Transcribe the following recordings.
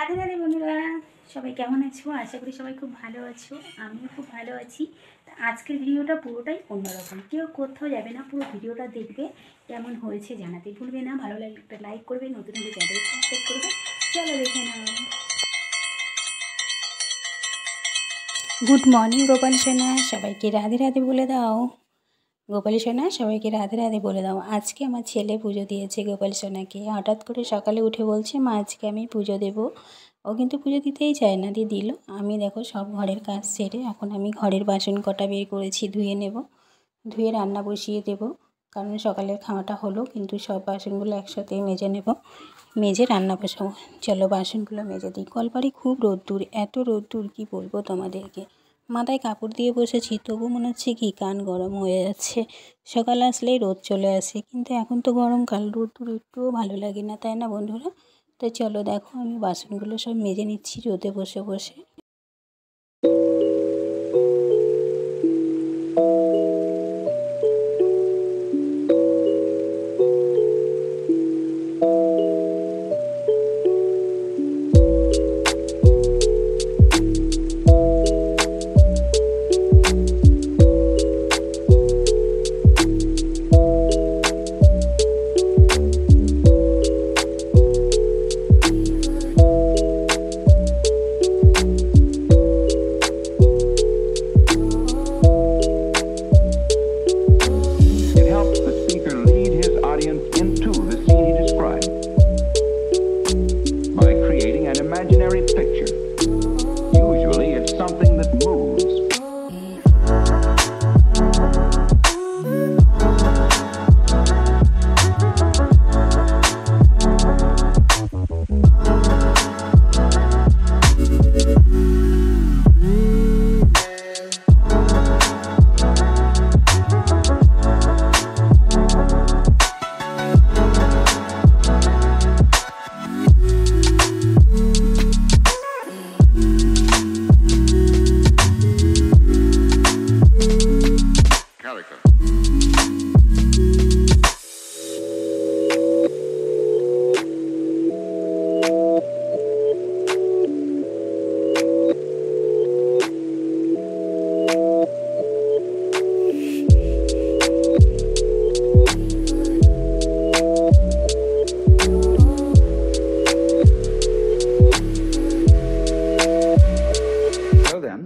রাধে রাধে বন্ধুরা, সবাই কেমন আছো? আশা করি সবাই খুব ভালো আছো। আমিও খুব ভালো আছি। তা আজকের ভিডিওটা পুরোটাই অন্যরকম। কেউ কোথাও যাবে না, পুরো ভিডিওটা দেখবে। কেমন হয়েছে জানাতে ভুলবে না। ভালো লাগলে একটা লাইক করবে, নতুন হলে চ্যানেল সাবস্ক্রাইব করবে। চলো দেখে নাও। গুড মর্নিং গোপাল সোনা, সবাইকে রাধে রাধে বলে দাও। গোপাল সোনা, সবাইকে রাধে রাধে বলে দাও। আজকে আমার ছেলে পুজো দিয়েছে গোপাল সোনাকে। হঠাৎ করে সকালে উঠে বলছে, মা আজকে আমি পুজো দেবো। ও কিন্তু পুজো দিতেই চায় না, দিয়ে দিল। আমি দেখো সব ঘরের কাজ সেরে এখন আমি ঘরের বাসন কটা বের করেছি, ধুয়ে নেব। ধুয়ে রান্না বসিয়ে দেব, কারণ সকালের খাওয়াটা হলো, কিন্তু সব বাসনগুলো একসাথে মেজে নেব, মেজে রান্না বসাবো। চলো বাসনগুলো মেজে দিই। কলপাড়ে খুব রোদ্দুর, এত রোদ্দুর কি বলবো তোমাদেরকে। মাথায় কাপড় দিয়ে বসেছি, তবু মনে হচ্ছে কি কান গরম হয়ে যাচ্ছে। সকাল আসলেই রোদ চলে আসে, কিন্তু এখন তো গরমকাল, রোদ্দুর একটুও ভালো লাগে না, তাই না বন্ধুরা? তো চলো দেখো আমি বাসনগুলো সব মেজে নিচ্ছি রোদে বসে বসে।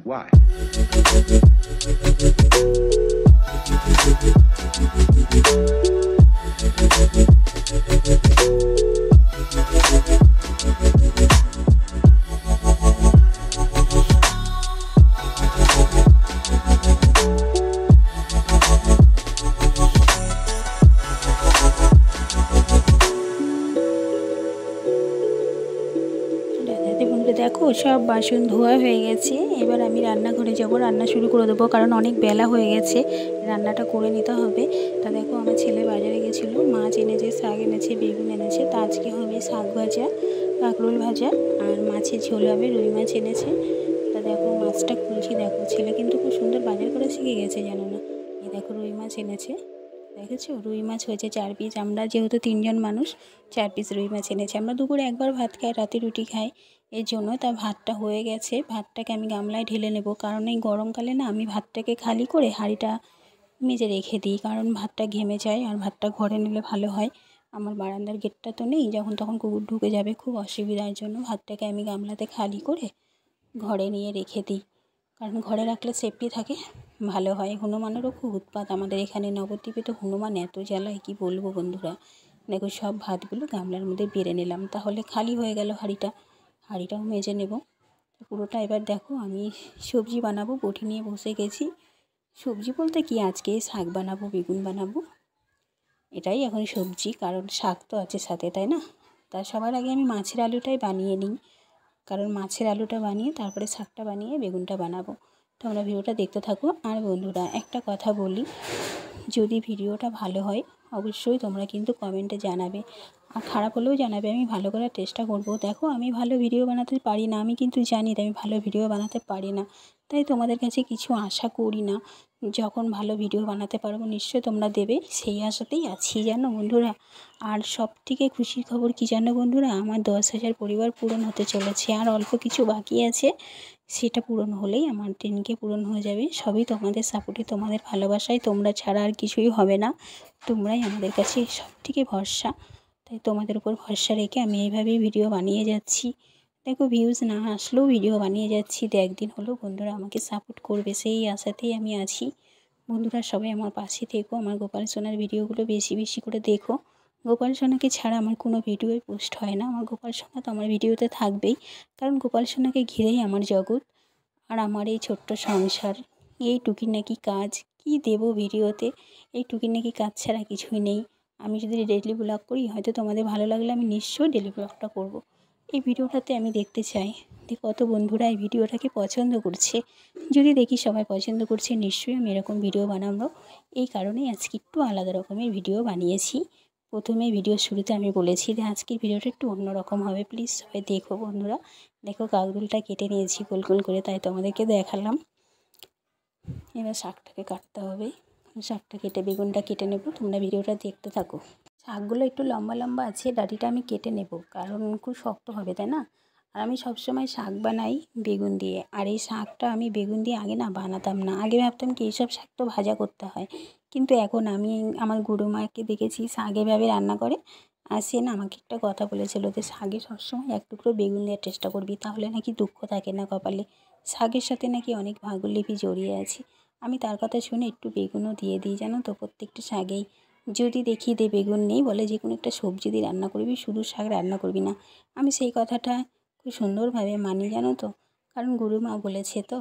Why? দেখো সব বাসন ধোয়া হয়ে গেছে। এবার আমি রান্নাঘরে যাব, রান্না শুরু করে দেবো, কারণ অনেক বেলা হয়ে গেছে, রান্নাটা করে নিতে হবে। তা দেখো আমার ছেলে বাজারে গেছিলো, মাছ এনেছে, শাক এনেছে, বেগুন এনেছে। তা আজকে হবে শাক ভাজা, কাঁকরোল ভাজা, আর মাছের ঝোল হবে, রুই মাছ এনেছে। তা দেখো মাছটা খুলছি, দেখো ছেলে কিন্তু খুব সুন্দর বাজার করে শিখে গেছে, জানো না। এই দেখো রুই মাছ এনেছে, দেখেছো রুই মাছ হয়েছে 4 পিস। আমরা যেহেতু 3 জন মানুষ, 4 পিস রুই মাছ এনেছে। আমরা দুপুরে একবার ভাত খাই, রাতে রুটি খাই, এর জন্য। তা ভাতটা হয়ে গেছে, ভাতটাকে আমি গামলায় ঢেলে নেব, কারণ এই গরমকালে না আমি ভাতটাকে খালি করে হাঁড়িটা মেজে রেখে দিই, কারণ ভাতটা ঘেমে যায়, আর ভাতটা ঘরে নিলে ভালো হয়। আমার বারান্দার গেটটা তো নেই, যখন তখন কুকুর ঢুকে যাবে, খুব অসুবিধার জন্য ভাতটাকে আমি গামলাতে খালি করে ঘরে নিয়ে রেখে দিই, কারণ ঘরে রাখলে সেফটি থাকে, ভালো হয়। হনুমানেরও খুব উৎপাত আমাদের এখানে, নবদ্বীপে তো হনুমান এত জ্বালায় কি বলবো বন্ধুরা। দেখো সব ভাতগুলো গামলার মধ্যে বেড়ে নিলাম, তাহলে খালি হয়ে গেল হাঁড়িটাও মেজে নেব পুরোটা। এবার দেখো আমি সবজি বানাবো, বটি নিয়ে বসে গেছি। সবজি বলতে কি, আজকে শাক বানাবো, বেগুন বানাবো, এটাই এখন সবজি, কারণ শাক তো আছে সাথে, তাই না? তা সবার আগে আমি মাছের আলুটাই বানিয়ে নিই, কারণ মাছের আলুটা বানিয়ে তারপরে শাকটা বানিয়ে বেগুনটা বানাবো। তোমরা ভিডিওটা দেখতে থাকো। আর বন্ধুরা একটা কথা বলি, যদি ভিডিওটা ভালো হয় অবশ্যই তোমরা কিন্তু কমেন্টে জানাবে, আর খারাপ হলেও জানাবে, আমি ভালো করার চেষ্টা করব। দেখো আমি ভালো ভিডিও বানাতে পারি না, আমি কিন্তু জানি আমি ভালো ভিডিও বানাতে পারি না, তাই তোমাদের কাছে কিছু আশা করি না। যখন ভালো ভিডিও বানাতে পারবো নিশ্চয়ই তোমরা দেবে, সেই আশাতেই আছি জানো বন্ধুরা। আর সবথেকে খুশির খবর কী জানো বন্ধুরা, আমার 10,000 পরিবার পূরণ হতে চলেছে, আর অল্প কিছু বাকি আছে। সেটা পূরণ হলেই আমার 10K পূরণ হয়ে যাবে। সবই তোমাদের সাপোর্টে, তোমাদের ভালোবাসায়, তোমরা ছাড়া আর কিছুই হবে না। তোমরাই আমাদের কাছে সবথেকে ভরসা। তাই তোমাদের উপর ভরসা রেখে আমি এইভাবেই ভিডিও বানিয়ে যাচ্ছি। দেখো ভিউজ না আসলেও ভিডিও বানিয়ে যাচ্ছি, তো একদিন হলেও বন্ধুরা আমাকে সাপোর্ট করবে, সেই আশাতেই আমি আছি। বন্ধুরা সবাই আমার পাশে থেকো, আমার গোপাল সোনার ভিডিওগুলো বেশি বেশি করে দেখো। গোপাল সোনাকে ছাড়া আমার কোনো ভিডিওই পোস্ট হয় না, আমার গোপাল সোনা তো আমার ভিডিওতে থাকবেই, কারণ গোপাল সোনাকে ঘিরেই আমার জগৎ আর আমার এই ছোট্ট সংসার। এই টুকিনাকি কাজ কি দেবো ভিডিওতে, এই টুকিনাকি কাজ ছাড়া কিছুই নেই। আমি যদি ডেইলি ব্লগ করি হয়তো তোমাদের ভালো লাগলে আমি নিশ্চয়ই ডেইলি ব্লগটা করব। এই ভিডিওটাতে আমি দেখতে চাই যে কত বন্ধুরা এই ভিডিওটাকে পছন্দ করছে। যদি দেখি সবাই পছন্দ করছে নিশ্চয়ই আমি এরকম ভিডিও বানাবো। এই কারণেই আজকে একটু আলাদা রকমের ভিডিও বানিয়েছি। প্রথমে ভিডিওর শুরুতে আমি বলেছি যে আজকের ভিডিওটা একটু অন্যরকম হবে, প্লিজ সবাই দেখো বন্ধুরা। দেখো কাকরুলটা কেটে নিয়েছি গোল গোল করে, তাই তোমাদেরকে দেখালাম। এবার শাকটাকে কাটতে হবে, শাকটা কেটে বেগুনটা কেটে নেব, তোমরা ভিডিওটা দেখতে থাকো। শাকগুলো একটু লম্বা লম্বা আছে, ডাঁটিটা আমি কেটে নেব, কারণ খুব শক্ত হবে তাই না। আর আমি সবসময় শাক বানাই বেগুন দিয়ে, আর এই শাকটা আমি বেগুন দিয়ে আগে না বানাতাম না। আগে ভাবতাম কি এইসব শাক তো ভাজা করতে হয়, কিন্তু এখন আমি আমার গুরুমাকে দেখেছি শাক এভাবে রান্না করে। আর সে না আমাকে একটা কথা বলেছিল যে শাকে সবসময় এক টুকরো বেগুন দেওয়ার চেষ্টা করবি, তাহলে নাকি দুঃখ থাকে না কপালে। শাকের সাথে নাকি অনেক ভাগ্যলিপি জড়িয়ে আছে। আমি তার কথা শুনে একটু বেগুনও দিয়ে দিই জানো তো প্রত্যেকটা শাকেই। যদি দেখি যে বেগুন নেই, বলে যে কোনো একটা সবজি দিয়ে রান্না করবি, শুধু শাক রান্না করবি না। আমি সেই কথাটা খুব সুন্দরভাবে মানি জানো তো, কারণ গুরুমা বলেছে তো,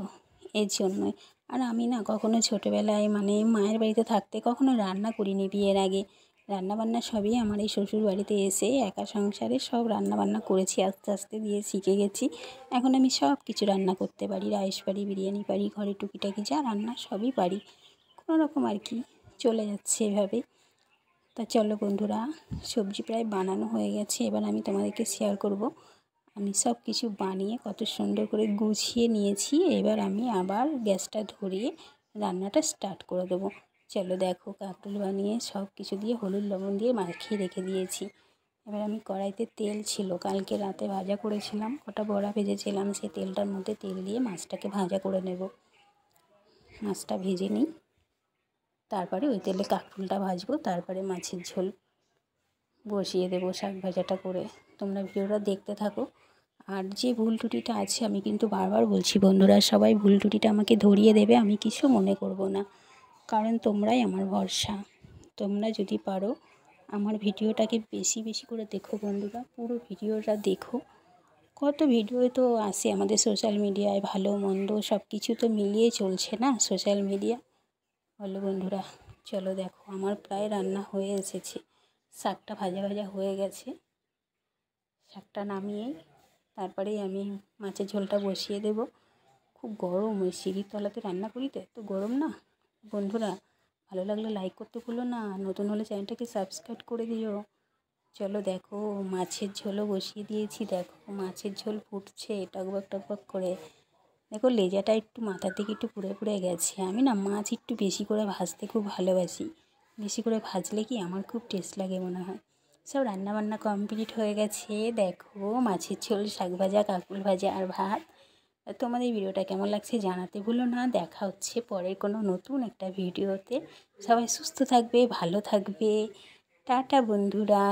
এর জন্যই। আর আমি না কখনো ছোটোবেলায় মানে মায়ের বাড়িতে থাকতে কখনো রান্না করিনি বিয়ের আগে। রান্নাবান্না সবই আমার এই শ্বশুর বাড়িতে এসে একা সংসারে সব রান্নাবান্না করেছি, আস্তে আস্তে দিয়ে শিখে গেছি। এখন আমি সব কিছু রান্না করতে পারি, রাইস পারি, বিরিয়ানি পারি, ঘরে টুকিটাকি যা রান্না সবই পারি। কোনো রকম আর কি চলে যাচ্ছে এভাবে। তা চলো বন্ধুরা, সবজি প্রায় বানানো হয়ে গেছে, এবার আমি তোমাদেরকে শেয়ার করব আমি সব কিছু বানিয়ে কত সুন্দর করে গুছিয়ে নিয়েছি। এবার আমি আবার গ্যাসটা ধরিয়ে রান্নাটা স্টার্ট করে দেবো। চলো দেখো, কাঁকরোল বানিয়ে সব কিছু দিয়ে হলুদ লবণ দিয়ে মাখিয়ে রেখে দিয়েছি। এবার আমি কড়াইতে তেল ছিল, কালকে রাতে ভাজা করেছিলাম, কটা বড়া ভেজেছিলাম, সেই তেলটার মধ্যে তেল দিয়ে মাছটাকে ভাজা করে নেব। মাছটা ভেজে নিই, তারপরে ওই তেলে কাঁকরোলটা ভাজবো, তারপরে মাছের ঝোল বসিয়ে দেবো শাক ভাজাটা করে। তোমরা ভিডিওটা দেখতে থাকো। আর যে ভুল ত্রুটিটা আছে আমি কিন্তু বারবার বলছি বন্ধুরা, সবাই ভুল ত্রুটিটা আমাকে ধরিয়ে দেবে, আমি কিছু মনে করব না, কারণ তোমরাই আমার ভরসা। তোমরা যদি পারো আমার ভিডিওটাকে বেশি বেশি করে দেখো বন্ধুরা, পুরো ভিডিওটা দেখো। কত ভিডিও তো আসে আমাদের সোশ্যাল মিডিয়ায়, ভালো মন্দ সব কিছু তো মিলিয়ে চলছে না সোশ্যাল মিডিয়া। বলো বন্ধুরা, চলো দেখো আমার প্রায় রান্না হয়ে এসেছে, শাকটা ভাজা ভাজা হয়ে গেছে। শাকটা নামিয়ে তারপরেই আমি মাছের ঝোলটা বসিয়ে দেব। খুব গরম, ওই সিঁড়ির তলাতে রান্না করি তো, এত গরম না। বন্ধুরা ভালো লাগলে লাইক করতে ভুলো না, নতুন হলে চ্যানেলটাকে সাবস্ক্রাইব করে দিও। চলো দেখো মাছের ঝোলও বসিয়ে দিয়েছি, দেখো মাছের ঝোল ফুটছে টকবক টকবক করে। দেখো লেজাটা একটু মাথার দিকে একটু পুড়ে পুড়ে গেছে। আমি না মাছ একটু বেশি করে ভাজতে খুব ভালোবাসি, বেশি করে ভাজলে কি আমার খুব টেস্ট লাগে মনে হয়। সব রান্নাবান্না কমপ্লিট হয়ে গেছে, দেখো মাছের ঝোল, শাক ভাজা, কাঁকরোল ভাজা আর ভাত। তোমাদের ভিডিওটা কেমন লাগছে জানাতে ভুলো না। দেখা হচ্ছে পরের কোনো নতুন একটা ভিডিওতে। সবাই সুস্থ থাকবে, ভালো থাকবে। টাটা বন্ধুরা,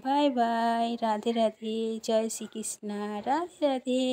বাই বাই, রাধে রাধে, জয় শ্রীকৃষ্ণ, রাধে রাধে।